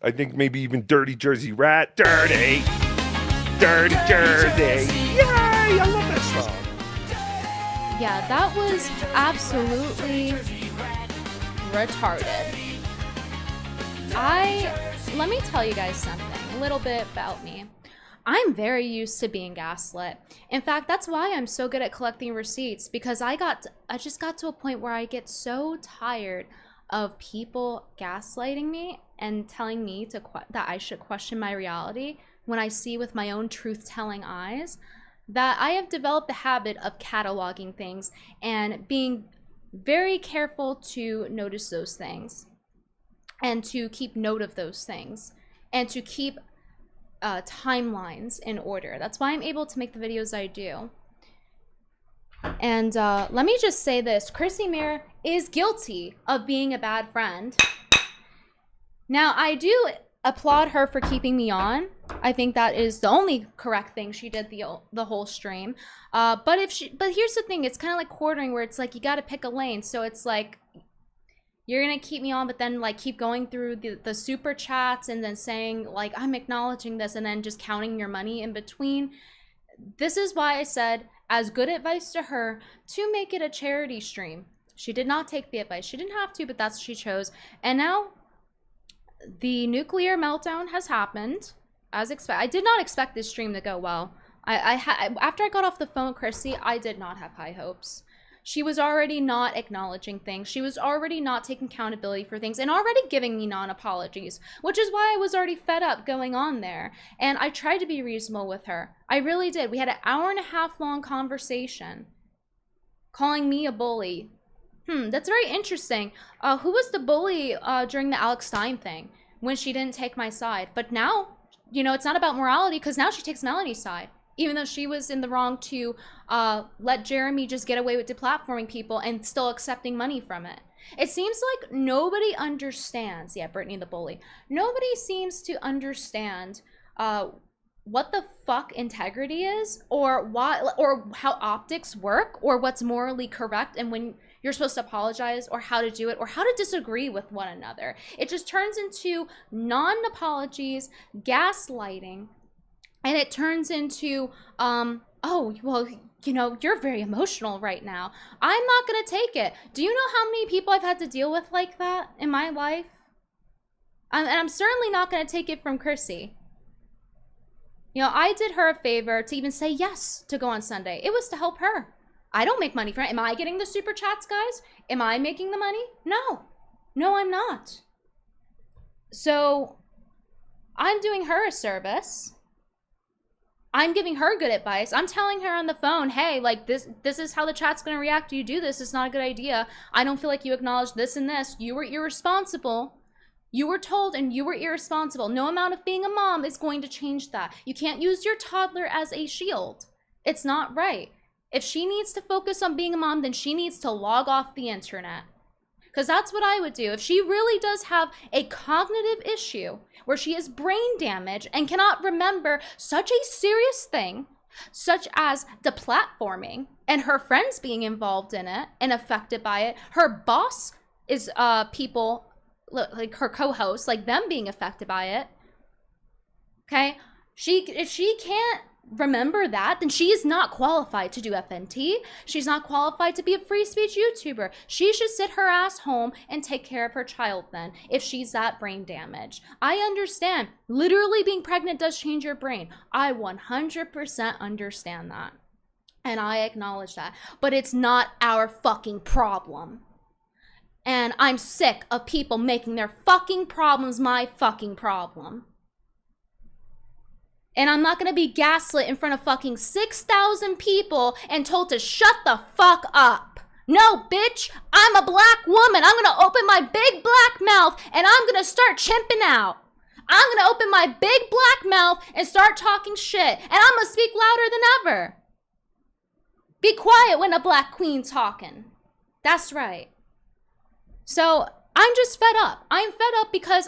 I think maybe even Dirty Jersey Rat. Dirty Jersey. Yay! I love that song. Yeah, that was absolutely retarded. Let me tell you guys something, a little bit about me. I'm very used to being gaslit. In fact, that's why I'm so good at collecting receipts, because I just got to a point where I get so tired of people gaslighting me and telling me that I should question my reality when I see with my own truth-telling eyes, that I have developed the habit of cataloging things and being very careful to notice those things and to keep note of those things and to keep timelines in order. That's why I'm able to make the videos I do. And let me just say this, Chrissie Mayr is guilty of being a bad friend. Now, I do applaud her for keeping me on. I think that is the only correct thing she did the whole stream. But here's the thing, it's kind of like quartering, where it's like you got to pick a lane. So it's like you're gonna keep me on, but then like keep going through the super chats and then saying like I'm acknowledging this and then just counting your money in between. This is why I said, as good advice to her, to make it a charity stream. She did not take the advice. She didn't have to, but that's what she chose. And now the nuclear meltdown has happened, as expected. I did not expect this stream to go well. After I got off the phone with Chrissie, I did not have high hopes. She was already not acknowledging things. She was already not taking accountability for things and already giving me non-apologies, which is why I was already fed up going on there. And I tried to be reasonable with her. I really did. We had an 1.5 hour long conversation calling me a bully. That's very interesting. Who was the bully during the Alex Stein thing when she didn't take my side? But now, you know, it's not about morality, because now she takes Melanie's side. Even though she was in the wrong to let Jeremy just get away with deplatforming people and still accepting money from it. It seems like nobody understands, yeah, Brittany the bully, nobody seems to understand what the fuck integrity is, or why, or how optics work, or what's morally correct, and when you're supposed to apologize, or how to do it, or how to disagree with one another. It just turns into non-apologies, gaslighting, and it turns into, oh, well, you know, you're very emotional right now. I'm not gonna take it. Do you know how many people I've had to deal with like that in my life? And I'm certainly not gonna take it from Chrissie. You know, I did her a favor to even say yes to go on Sunday. It was to help her. I don't make money from it. Am I getting the super chats, guys? Am I making the money? No. No, I'm not. So, I'm doing her a service. I'm giving her good advice. I'm telling her on the phone, hey, like this is how the chat's gonna react. You do this, it's not a good idea. I don't feel like you acknowledge this and this. You were irresponsible. You were told and you were irresponsible. No amount of being a mom is going to change that. You can't use your toddler as a shield. It's not right. If she needs to focus on being a mom, then she needs to log off the internet. Because that's what I would do. If she really does have a cognitive issue where she has brain damage and cannot remember such a serious thing, such as deplatforming and her friends being involved in it and affected by it, her boss is people, like her co-hosts, like them being affected by it, okay? If she can't remember that, then she is not qualified to do FNT. She's not qualified to be a free speech YouTuber. She should sit her ass home and take care of her child then, if she's that brain damaged. I understand. Literally being pregnant does change your brain. I 100% understand that. And I acknowledge that. But it's not our fucking problem. And I'm sick of people making their fucking problems my fucking problem. And I'm not gonna be gaslit in front of fucking 6,000 people and told to shut the fuck up. No, bitch, I'm a black woman. I'm gonna open my big black mouth and I'm gonna start chimping out. I'm gonna open my big black mouth and start talking shit. And I'm gonna speak louder than ever. Be quiet when a black queen's talking. That's right. So I'm just fed up. I'm fed up because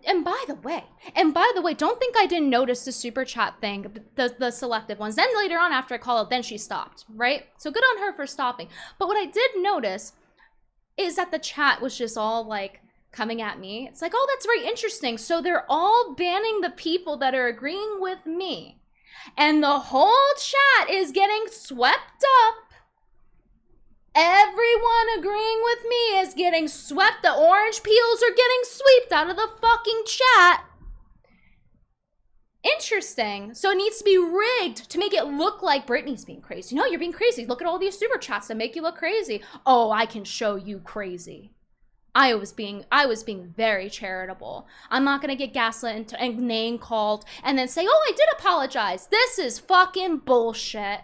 and by the way, don't think I didn't notice the super chat thing, the selective ones. Then later on after I called, then she stopped, right? So good on her for stopping. But what I did notice is that the chat was just all like coming at me. It's like, oh, that's very interesting. So they're all banning the people that are agreeing with me. And the whole chat is getting swept up. Everyone agreeing with me is getting swept. The orange peels are getting swept out of the fucking chat. Interesting. So it needs to be rigged to make it look like Brittany's being crazy. No, you're being crazy. Look at all these super chats that make you look crazy. Oh, I can show you crazy. I was being very charitable. I'm not gonna get gaslit and name called and then say, oh, I did apologize. This is fucking bullshit.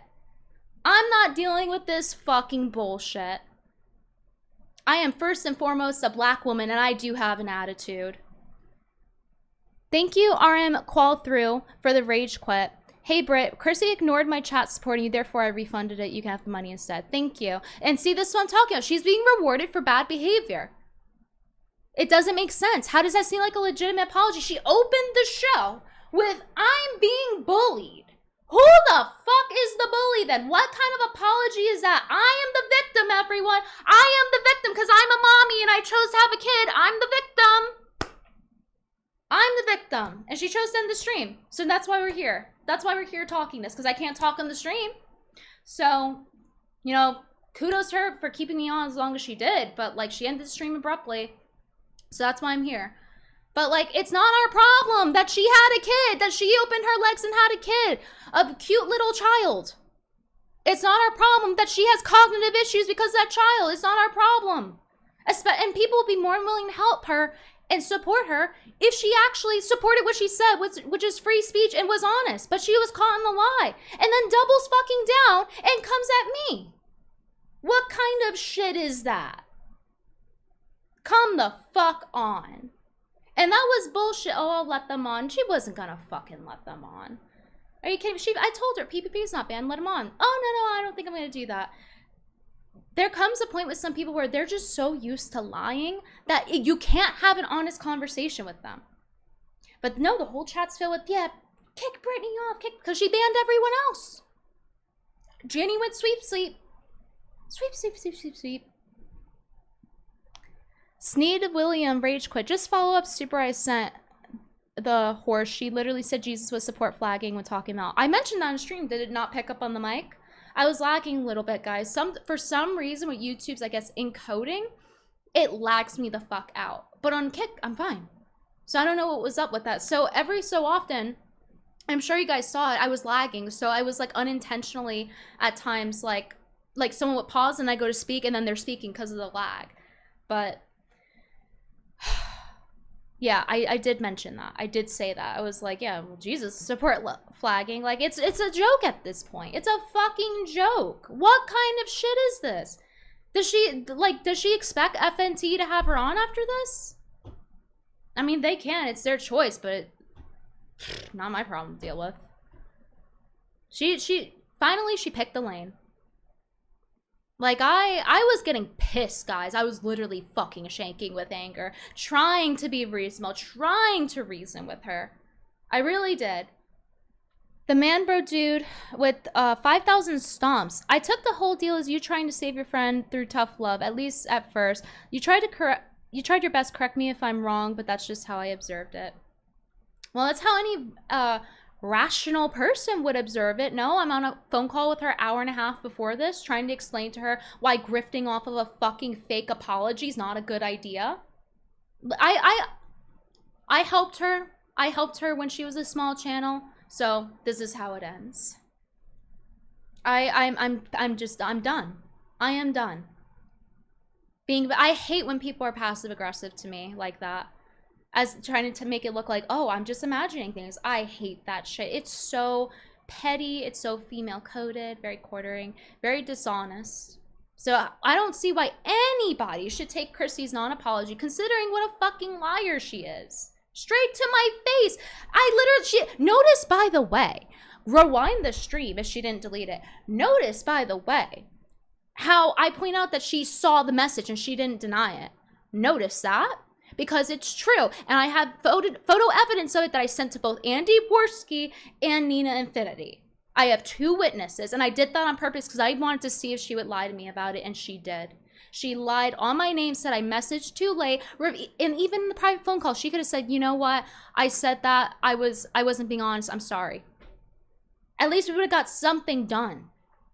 I'm not dealing with this fucking bullshit. I am first and foremost a black woman and I do have an attitude. Thank you, RM Qual Through, for the rage quit. Hey, Britt, Chrissie ignored my chat supporting you, therefore I refunded it. You can have the money instead. Thank you. And see, this is what I'm talking about. She's being rewarded for bad behavior. It doesn't make sense. How does that seem like a legitimate apology? She opened the show with, I'm being bullied. Who the fuck is the bully then? What kind of apology is that? I am the victim, everyone. I am the victim because I'm a mommy and I chose to have a kid. I'm the victim. I'm the victim. And she chose to end the stream. So that's why we're here. That's why we're here talking this, because I can't talk on the stream. So, you know, kudos to her for keeping me on as long as she did. But, like, she ended the stream abruptly. So that's why I'm here. But, like, it's not our problem that she had a kid, that she opened her legs and had a kid, a cute little child. It's not our problem that she has cognitive issues because of that child. It's not our problem. And people will be more than willing to help her and support her if she actually supported what she said, which is free speech and was honest. But she was caught in the lie and then doubles fucking down and comes at me. What kind of shit is that? Come the fuck on. And that was bullshit. Oh, I'll let them on. She wasn't gonna fucking let them on. Are you kidding? I told her, PPP is not banned, let them on. Oh, no, I don't think I'm gonna do that. There comes a point with some people where they're just so used to lying that you can't have an honest conversation with them. But no, the whole chat's filled with, yeah, kick Brittany off, because she banned everyone else. Jenny went sweep, sleep. Sweep, sweep, sweep, sweep, sweep. Sneed William rage quit. Just follow up super I sent the horse. She literally said Jesus was support flagging when talking about. I mentioned that on stream. Did it not pick up on the mic? I was lagging a little bit, guys. For some reason with YouTube's, I guess, encoding, it lags me the fuck out. But on Kick, I'm fine. So I don't know what was up with that. So every so often, I'm sure you guys saw it, I was lagging. So I was like unintentionally at times like someone would pause and I go to speak and then they're speaking because of the lag. But yeah, I did mention that. I did say that. I was like, yeah, well, Jesus, support flagging. Like, it's a joke at this point. It's a fucking joke. What kind of shit is this? Does she expect FNT to have her on after this? I mean, they can. It's their choice, but not my problem to deal with. Finally, she picked the lane. Like, I was getting pissed, guys. I was literally fucking shaking with anger, trying to be reasonable, trying to reason with her. I really did. The man bro dude with 5,000 stomps. I took the whole deal as you trying to save your friend through tough love, at least at first. You tried your best to correct me if I'm wrong, but that's just how I observed it. Well, that's how any rational person would observe it. No, I'm on a phone call with her an hour and a half before this, trying to explain to her why grifting off of a fucking fake apology is not a good idea. I helped her. I helped her when she was a small channel. So this is how it ends. I'm done. I am done. I hate when people are passive aggressive to me like that. As trying to make it look like, oh, I'm just imagining things. I hate that shit. It's so petty. It's so female coded, very quartering, very dishonest. So I don't see why anybody should take Chrissie's non-apology, considering what a fucking liar she is. Straight to my face. Notice, by the way, rewind the stream if she didn't delete it. Notice, by the way, how I point out that she saw the message and she didn't deny it. Notice that? Because it's true, and I have photo evidence of it that I sent to both Andy Worski and Nina Infinity. I have 2 witnesses, and I did that on purpose because I wanted to see if she would lie to me about it, and she did. She lied on my name, said I messaged too late. And even in the private phone call, she could have said, you know what? I said that. I wasn't being honest. I'm sorry. At least we would have got something done.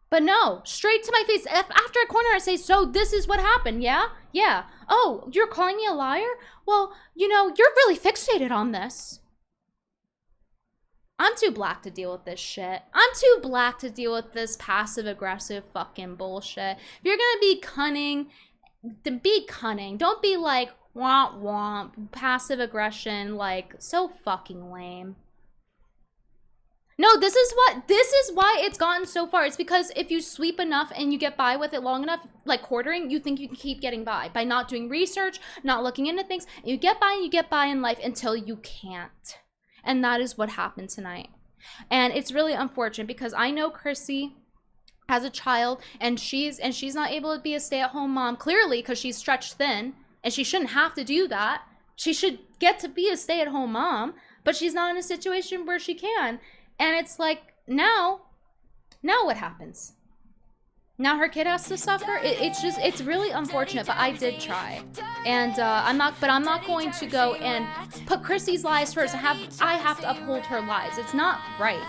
But no, straight to my face. After a corner, I say, so this is what happened, yeah? Yeah. Oh, you're calling me a liar? Well, you know, you're really fixated on this. I'm too black to deal with this shit. I'm too black to deal with this passive-aggressive fucking bullshit. If you're gonna be cunning, then be cunning. Don't be like, womp womp, passive aggression, like, so fucking lame. No, this is why it's gotten so far. It's because if you sweep enough and you get by with it long enough, like quartering, you think you can keep getting by not doing research, not looking into things. And you get by in life until you can't. And that is what happened tonight. And it's really unfortunate because I know Chrissie as a child and she's not able to be a stay-at-home mom, clearly, because she's stretched thin and she shouldn't have to do that. She should get to be a stay-at-home mom, but she's not in a situation where she can. And it's like, now what happens? Now her kid has to suffer? It's really unfortunate, but I did try. And I'm not going to go and put Chrissie's lies first. I have to uphold her lies. It's not right.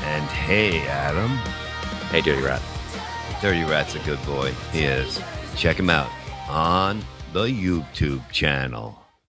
And hey, Adam. Hey, Dirty Rat. Dirty Rat's a good boy. He is. Check him out on the YouTube channel.